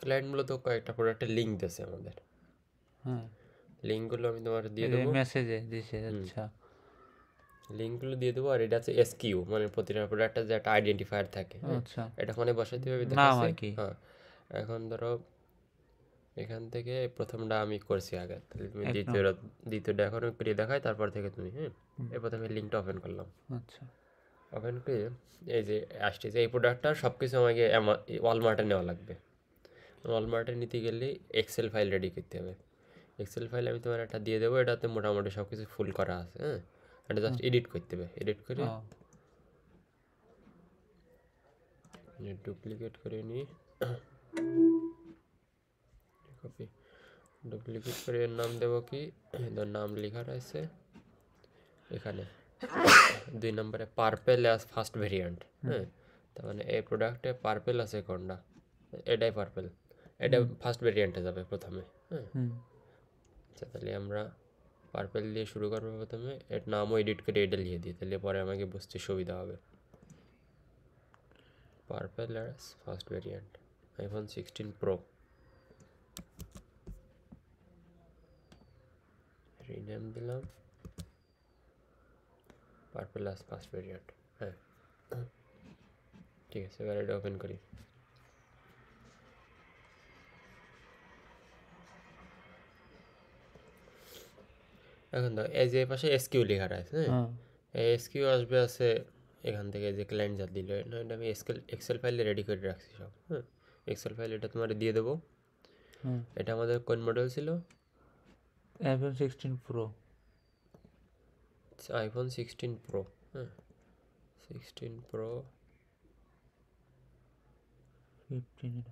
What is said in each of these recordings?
Client মূলত কয়েকটা প্রোডাক্টের লিঙ্ক দিয়েছে আমাদের। হ্যাঁ, লিঙ্কগুলো আমি তোমার দিয়ে এই দেবো। মেসেজে দিছে। আচ্ছা লিঙ্কগুলো দিয়ে দেবো, আর এটা আছে এসকিউ, মানে প্রতিটা প্রোডাক্টের যে একটা আইডেন্টিফায়ার থাকে। হ্যাঁ, আচ্ছা, এটা ফোনে বসাইতে হবে নাম দেখাচ্ছে। আর কি? হ্যাঁ, এখন ধরো এখান থেকে প্রথমটা আমি করছি আগে, তাহলে তুমি এক দ্বিতীয়টা দ্বিতীয়টা এখন করে দেখাই, তারপর থেকে তুমি এই প্রথমে লিঙ্কটা ওপেন করলাম। আচ্ছা, ওপেন করে এই যে আসছে যে এই প্রোডাক্টটা সব কিছু আমাকে ওয়ালমার্টে নেওয়া লাগবে। ওয়ালমার্টে নিতে গেলে এক্সেল ফাইল রেডি করতে হবে। এক্সেল ফাইল আমি তোমার একটা দিয়ে দেবো, এটাতে মোটামুটি সব কিছু ফুল করা আছে। হ্যাঁ, এটা জাস্ট এডিট করতে হবে। এডিট করে ডুপ্লিকেট করে নিই, কপি ডুপ্লিকেট করে এর নাম দেবো কি, এর নাম লেখা রয়েছে এখানে 2 নম্বরে পার্পেল অ্যাজ ফার্স্ট ভেরিয়েন্ট। হ্যাঁ, তার মানে এই প্রোডাক্টে পার্পেল আছে কোনটা, এটাই পার্পেল, এটা ফার্স্ট ভেরিয়েন্টে যাবে প্রথমে। হ্যাঁ, আচ্ছা তাহলে আমরা পার্পেল দিয়ে শুরু করবো প্রথমে, এর নামও এডিট করে এটা লিখে দিই, তাহলে পরে আমাকে বুঝতে সুবিধা হবে। Purple as first variant, iPhone 16 pro, rename দিলাম পার্পেল অ্যাজ ফার্স্ট ভেরিয়েন্ট। হ্যাঁ ঠিক আছে, এবার এটা ওপেন করি। এখন তো এই যে পাশে এসকিউ লেখা আছে। হ্যাঁ, এই এসকিউ আসবে আছে এখান থেকে, যে ক্লায়েন্ট যা দিল এটা আমি এক্সেল ফাইলে রেডি করে রাখছি সব। হ্যাঁ, এক্সেল ফাইল এটা তোমার দিয়ে দেবো। এটা আমাদের কোন মডেল ছিল? IPhone 16 pro. IPhone 16 pro. হ্যাঁ, 16 প্রো 15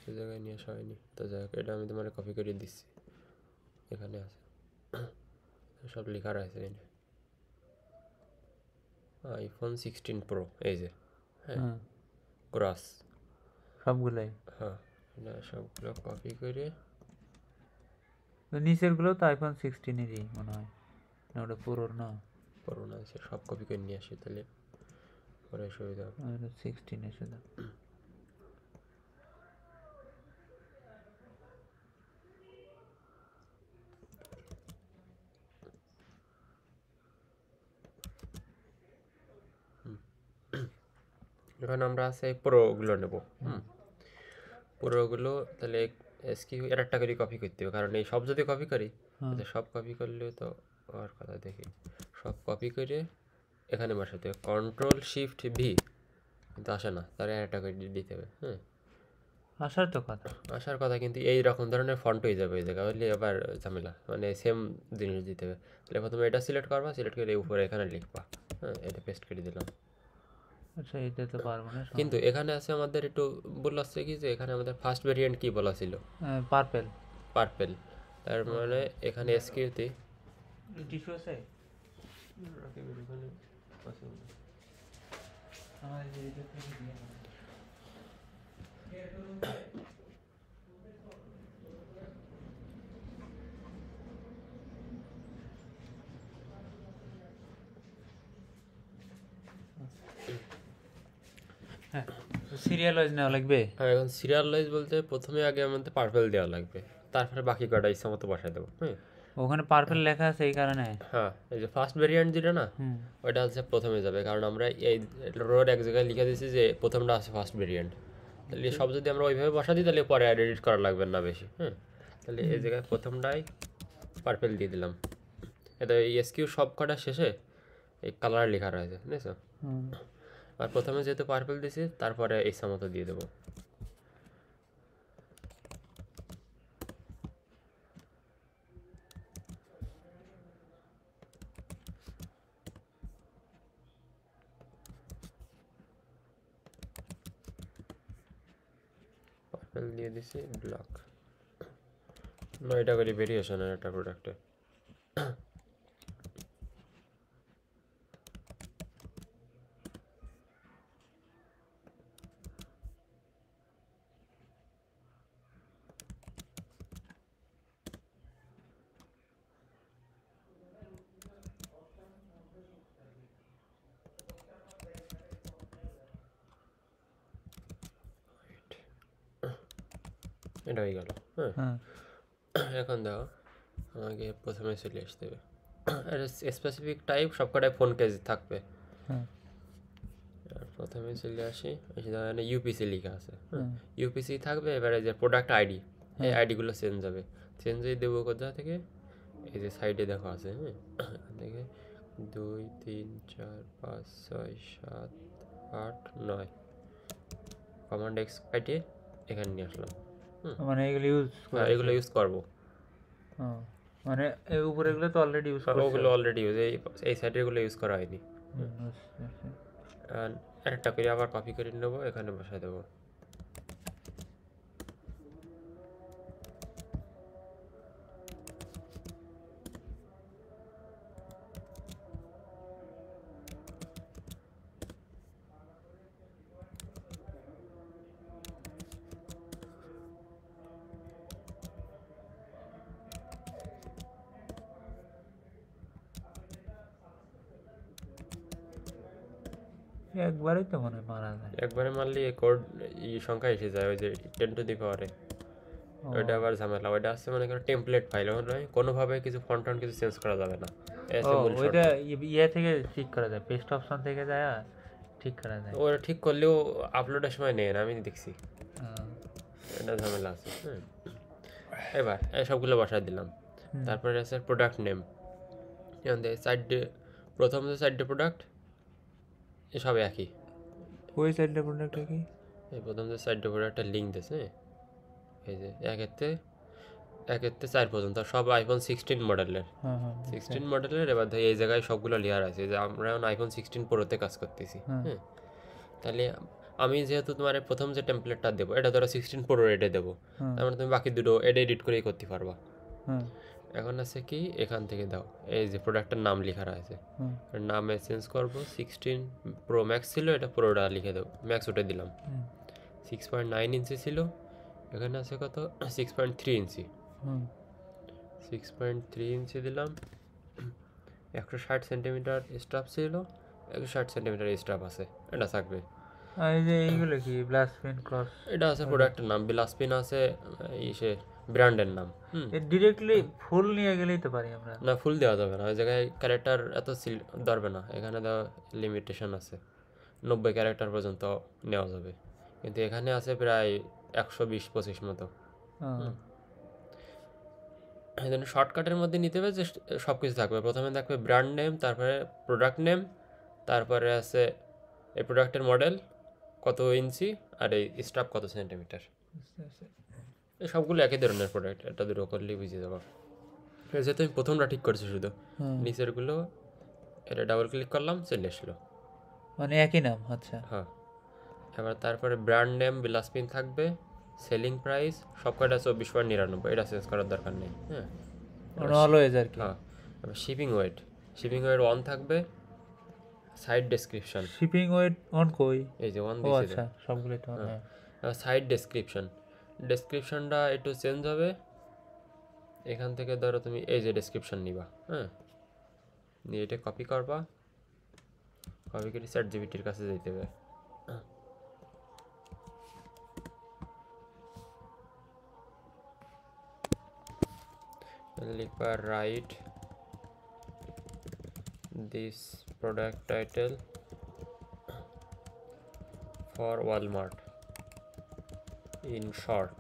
এই জায়গায় নিয়ে আসা হয়নি, তো যাই হোক এটা আমি তোমার কপি করে দিচ্ছি, এখানে আছে সব লেখা রয়েছে এখানে আইফোন 16 প্রো, এই যে। হ্যাঁ, ক্রস সবগুলাই। হ্যাঁ, এটা সবগুলো কপি করে নিচের গুলো তো আইফোন 16-এরই মনে হয়, না ওটা পুরোর না? করোনা আছে, সব কপি করে নিয়ে আসি, তাহলে পরে সুবিধা হবে। 16 শুধু। এখন আমরা আছে প্রোগুলো নেব। প্রোগুলো তাহলে এসকিউ এর একটা করে কপি করতে হবে, কারণ এই সব যদি কপি করি তাহলে সব কপি করলেও তো আর কথা দেখি, সব কপি করে এখানে বসাতে হবে, কন্ট্রোল শিফট ভি, কিন্তু আসে না, তার একটা করে দিতে হবে। হ্যাঁ, আসার তো কথা। আসার কথা, কিন্তু এই রকম ধরনের ফন্ট হয়ে যাবে এই জায়গা, হলে আবার ঝামেলা, মানে সেম জিনিস দিতে হবে। তাহলে প্রথমে এটা সিলেক্ট করবা, সিলেক্ট করে উপরে এখানে লিখবা। হ্যাঁ, এটা পেস্ট করে দিলাম। আচ্ছা, এটা তো পারবো না। কিন্তু এখানে আছে আমাদের একটু বলা আছে কি, যে এখানে আমাদের ফার্স্ট ভেরিয়েন্ট কি বলা ছিল? পার্পেল। পার্পেল, তার মানে এখানে এসকিউতে টিস্যু আছে? হ্যাঁ, সিরিয়াল ওয়াইজ নেওয়া লাগবে। আর এখন সিরিয়াল ওয়াইজ বলতে প্রথমে আগে আমাদের পার্পেল দেওয়া লাগবে, তারপরে বাকি কটা ইচ্ছা মতো বসাই দেবো। হ্যাঁ, ওখানে পার্পেল লেখা আছে এই কারণে। হ্যাঁ, এই যে ফার্স্ট ভেরিয়েন্ট যেটা না, ওইটা হচ্ছে প্রথমে যাবে, কারণ আমরা এই রোড এক জায়গায় লিখে দিয়েছি যে প্রথমটা আছে ফার্স্ট ভেরিয়েন্ট, তাহলে সব যদি আমরা ওইভাবে বসা দিই তাহলে পরে আর এডিট করা লাগবে না বেশি। হ্যাঁ, তাহলে এই জায়গায় প্রথমটাই পার্পেল দিয়ে দিলাম। এটা এই এসকিউ সব কটা শেষে এই কালার লেখা রয়েছে, বুঝেছো? আর প্রথমে যেহেতু পার্পেল দিয়েছি, তারপরে ইচ্ছা মতো দিয়ে দেবো। পার্পেল দিয়ে দিছি, ব্লক 9টা করে ভেরিয়েশনের একটা প্রোডাক্টে। এটা হয়ে গেল। হ্যাঁ, হ্যাঁ এখন দেখো আমাকে প্রথমে চলে আসতে হবে স্পেসিফিক টাইপ সবকটাই ফোন কেজ থাকবে। হ্যাঁ আর প্রথমে চলে আসি, এসে দেখো এখানে ইউপিসি লেখা আছে। হ্যাঁ ইউপিসি থাকবে, এবারে যে প্রোডাক্ট আইডি, এই আইডিগুলো চেঞ্জ হবে। চেঞ্জ হয়ে দেবো কোথা থেকে, এই যে সাইডে দেখো আছে। হ্যাঁ, এখান থেকে 2 3 4 5 6 7 8 9 কমান্ড এক্স কাটিয়ে এখানে নিয়ে আসলাম। মানে এগুলো ইউজ হ্যাঁ, এগুলো ইউজ করবো। মানে এই উপরে এগুলো তো অলরেডি ইউজ ওগুলো অলরেডি ইউজ, এই সাইডেরগুলো ইউজ করা হয়নি। আর একটা করে আবার কপি করে নেবো, এখানে বসায় দেবো। একবারই তো মনে হয় মারা যায়। একবারে মারলে এই কোড সংখ্যা এসে যায়, ওই যে 10 টু দি পাওয়ারে। ওইটা আবার ঝামেলা, ওইটা আসছে মনে করো টেমপ্লেট ফাইল, নয় কোনোভাবে কিছু ফন্ট কিছু চেঞ্জ করা যাবে না। ওইটা ইয়ে থেকে ঠিক করা যায়, পেস্ট অপশন থেকে যায় ঠিক করা যায়। ওরা ঠিক করলেও আপলোডের সময় নেয় না, আমি দেখছি। এটা ঝামেলা আছে। হ্যাঁ, এবার এই সবগুলো বসায় দিলাম। তারপরে আছে প্রোডাক্ট নেম। এখান থেকে সাইডে প্রথম যে সাইডে প্রোডাক্ট, এসব একই। ওই সাইডটা প্রোডাক্ট কি এই প্রথম যে সাইডে প্রোডাক্টটা লিঙ্ক দিয়েছে, এই যে একের থেকে 4 পর্যন্ত সব আইফোন 16 মডেলের। 16 মডেলের। এবার ধর এই জায়গায় সবগুলো লেয়ার আছে, যে আমরা এখন আইফোন 16 প্রোতে কাজ করতেছি। হ্যাঁ, তাহলে আমি যেহেতু তোমার প্রথম যে টেমপ্লেটটা দেবো, এটা ধরো 16 প্রো এটা দেবো, তার মানে তুমি বাকি দুটো এটা এডিট করেই করতে পারবা। এখন আছে কি, এখান থেকে দাও, এই যে প্রোডাক্টের নাম লেখা আছে, নামে চেঞ্জ করবো। 16 প্রো ম্যাক্স ছিল, এটা প্রোটা লিখে দেবো, ম্যাক্স উঠে দিলাম। 6.9 ইঞ্চি ছিল, এখানে আছে কত, 6.3 ইঞ্চি। 6.3 ইঞ্চি দিলাম। 160 সেন্টিমিটার স্টাফ ছিল, 160 সেন্টিমিটার স্টাফ আছে, এটা থাকবে। এই যে এইগুলো কি ব্লাসপিন ক্রস, এটা আছে প্রোডাক্টের নাম, বিলাসপিন আছে ইসে ব্র্যান্ডের নাম। ডিরেক্টলি ফুল নিয়ে গেলেই তো পারি আমরা। না, ফুল দেওয়া যাবে না, ওই জায়গায় ক্যারেক্টার এত ধরবে না, এখানে দেওয়া লিমিটেশন আছে, 90 ক্যারেক্টার পর্যন্ত নেওয়া যাবে, কিন্তু এখানে আছে প্রায় 120-25 মতো। এই জন্য শর্টকাটের মধ্যে নিতে হবে যে সব কিছু থাকবে। প্রথমে থাকবে ব্র্যান্ড নেম, তারপরে প্রোডাক্ট নেম, তারপরে আছে এই প্রোডাক্টের মডেল কত ইঞ্চি, আর এই স্টাফ কত সেন্টিমিটার। এই সবগুলো একই ধরনের প্রোডাক্ট, এটা দুটো করলেই বুঝে যাবো। যেহেতু আমি প্রথমটা ঠিক করছি শুধু, নিচেরগুলো এটা ডাবল ক্লিক করলাম, চলে আসলো, মানে একই নাম। আচ্ছা, হ্যাঁ। এবার তারপরে ব্র্যান্ড নেম বিলাসপিন থাকবে, সেলিং প্রাইস সব কয়টা 24.99, এটা চেঞ্জ করার দরকার নেই। হ্যাঁ, অলওয়েজ আর কি। হ্যাঁ। এবার শিপিং ওয়েট 1 থাকবে। Side description, shipping weight on কই, এই যে 1 ও দিয়েছে। আচ্ছা, সবগুলোই তো। হ্যাঁ, এবার সাইড ডেসক্রিপশনটা একটু চেঞ্জ হবে। এখান থেকে ধরো তুমি এই যে ডেসক্রিপশন নিবা, হ্যাঁ, নিয়ে এটা কপি করবা, কপি করে ChatGPT-র কাছে যেতে হবে। লিখবা right this product title for Walmart in short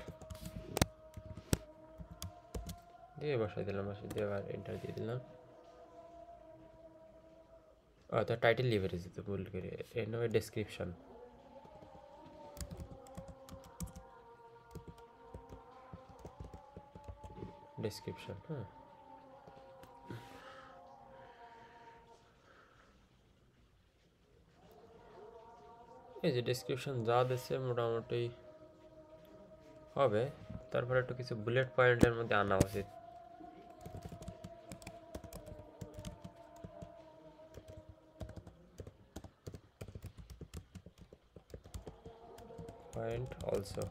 দিয়ে বসাই দিলাম, বসাই দিয়ে আবার এন্টার দিয়ে দিলাম। তো টাইটেল লিভারেজ দিতে ভুল করে, এর নামে ডেসক্রিপশন। হ্যাঁ, এই যে ডেসক্রিপশন যা দিচ্ছে মোটামুটি হবে। তারপরে একটু কিছু বুলেট পয়েন্টের মধ্যে আনা উচিত। পয়েন্ট অলসো,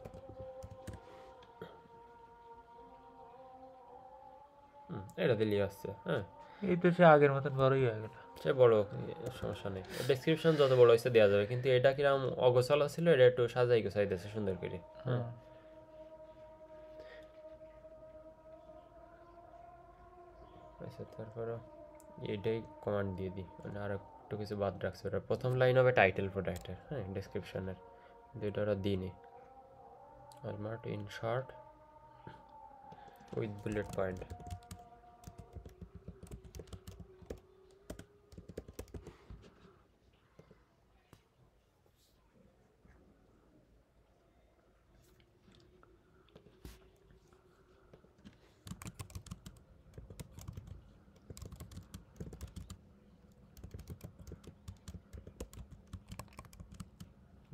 এটা দিলেই আসছে। হ্যাঁ, এই তো সে আগের মতন বড়ই হয়ে গেল। সে বড়, সমস্যা নেই, ডেসক্রিপশন যত বড় হয়েছে দেওয়া যাবে, কিন্তু এটা কিরকম অগোছালো ছিল, এটা একটু সাজাই গোছাই দিয়েছে সুন্দর করে। হ্যাঁ, আচ্ছা, তারপরে এটাই কমান্ড দিয়ে দিই, মানে আর একটু কিছু বাদ রাখছে। ওটা প্রথম লাইন হবে টাইটেল প্রোডাক্টের, হ্যাঁ, ডেসক্রিপশনের, যেটা ওরা দিইনি। অলমার্ট in short with bullet point.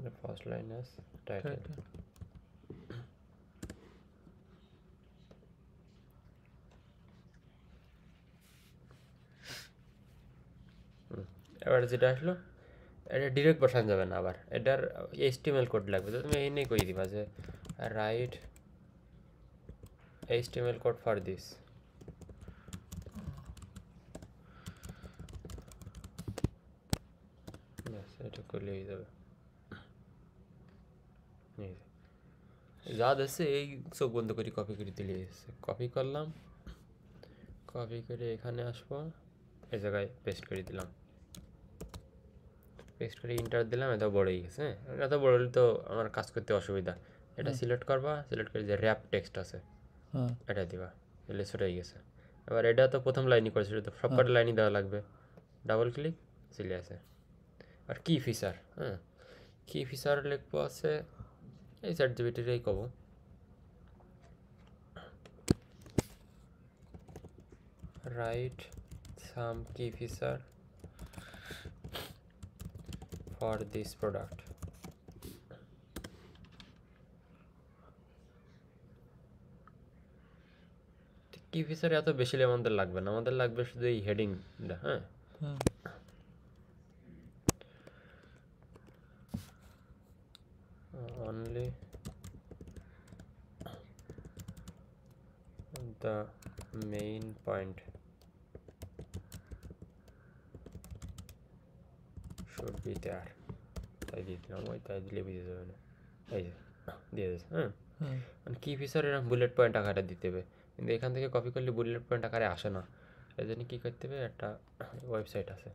The first line is title. এবার যেটা আসলো, এটা ডিরেক্ট বসানো যাবে না, আবার এটার HTML কোড লাগবে। তো তুমি এই নিয়ে কই দিবা যে right HTML code for this. এটা করলেই যাবে। যা দিচ্ছে এই চোখ বন্ধ করে কপি করে দিলে এসছে। কপি করলাম, কপি করে এখানে আসবো, এই জায়গায় পেস্ট করে দিলাম, পেস্ট করে ইন্টার দিলাম। এত বড় হয়ে গেছে। হ্যাঁ, এত বড় হলে তো আমার কাজ করতে অসুবিধা। এটা সিলেক্ট করবা, সিলেক্ট করে যে র্যাপ টেক্সট আছে এটা দিবা, এলে ছোট হয়ে গেছে। এবার এটা তো প্রথম লাইনই করেছিল, তো সবকটা লাইনই দেওয়া লাগবে। ডাবল ক্লিক, চলে আসে। আর কি ফিচার, হ্যাঁ, কি ফিচার লিখবো আছে এই ChatGPT-রেই কব। write some key feature for this product. কি ফিচার এত বেশি আমাদের লাগবে না, আমাদের লাগবে শুধু এই হেডিংটা। হ্যাঁ, only the main point should be there. তাই দিয়ে দিলাম, ওই তাই দিলে বুঝে যাবে না। এই যে দিয়ে দিয়েছে। হ্যাঁ, মানে কি ফিচার এরকম বুলেট পয়েন্ট আকারে দিতে হবে, কিন্তু এখান থেকে কপি করলে বুলেট পয়েন্ট আকারে আসে না। এই জন্য কী করতে হবে, একটা ওয়েবসাইট আছে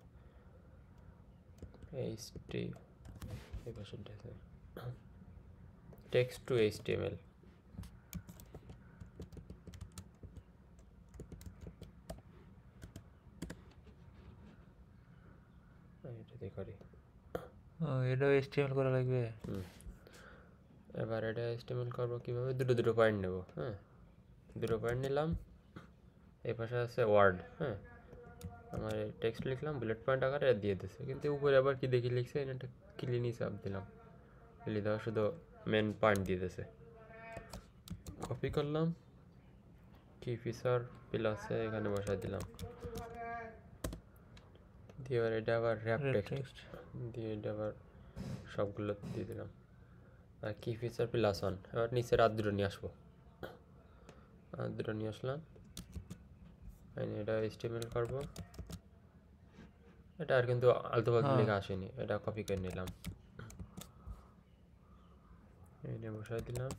এই ভাষাটা আছে, টেক্সট টু HTML। এটাতে করি। এটাও HTML করা লাগবে। এবার এটা HTML করবো কীভাবে, দুটো পয়েন্ট নেব। হ্যাঁ, দুটো পয়েন্ট নিলাম, এই পাশে আছে ওয়ার্ড। হ্যাঁ, আমার টেক্সট লিখলাম, বুলেট পয়েন্ট আকারে দিয়ে দিচ্ছে, কিন্তু উপরে আবার কি দেখি লিখছে, এটা ক্লিনই চাপ দিলাম, ক্লি দেওয়া শুধু মেন পয়েন্ট দিয়ে দিয়েছে। কপি করলাম, কি ফিচার প্লাসে এখানে বসাই দিলাম, দিয়ে এবার এটা আবার র্যাপ টেক্সট দিয়ে এটা আবার সবগুলো দিয়ে দিলাম। আর কি ফিচার +1, এবার নিচের আর দুটো নিয়ে আসবো, আর দুটো নিয়ে আসলাম। এটা HTML করবো, এটা আর কিন্তু আলতু ফালতু লেখা আসেনি, এটা কপি করে নিলাম, এটা বসাই দিলাম।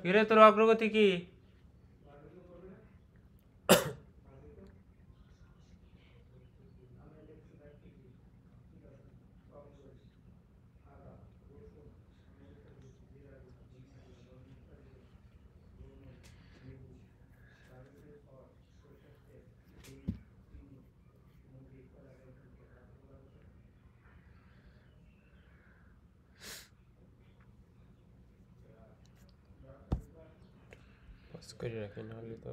কিরে তোর অগ্রগতি কি? পাস করে রাখি নাহলে তো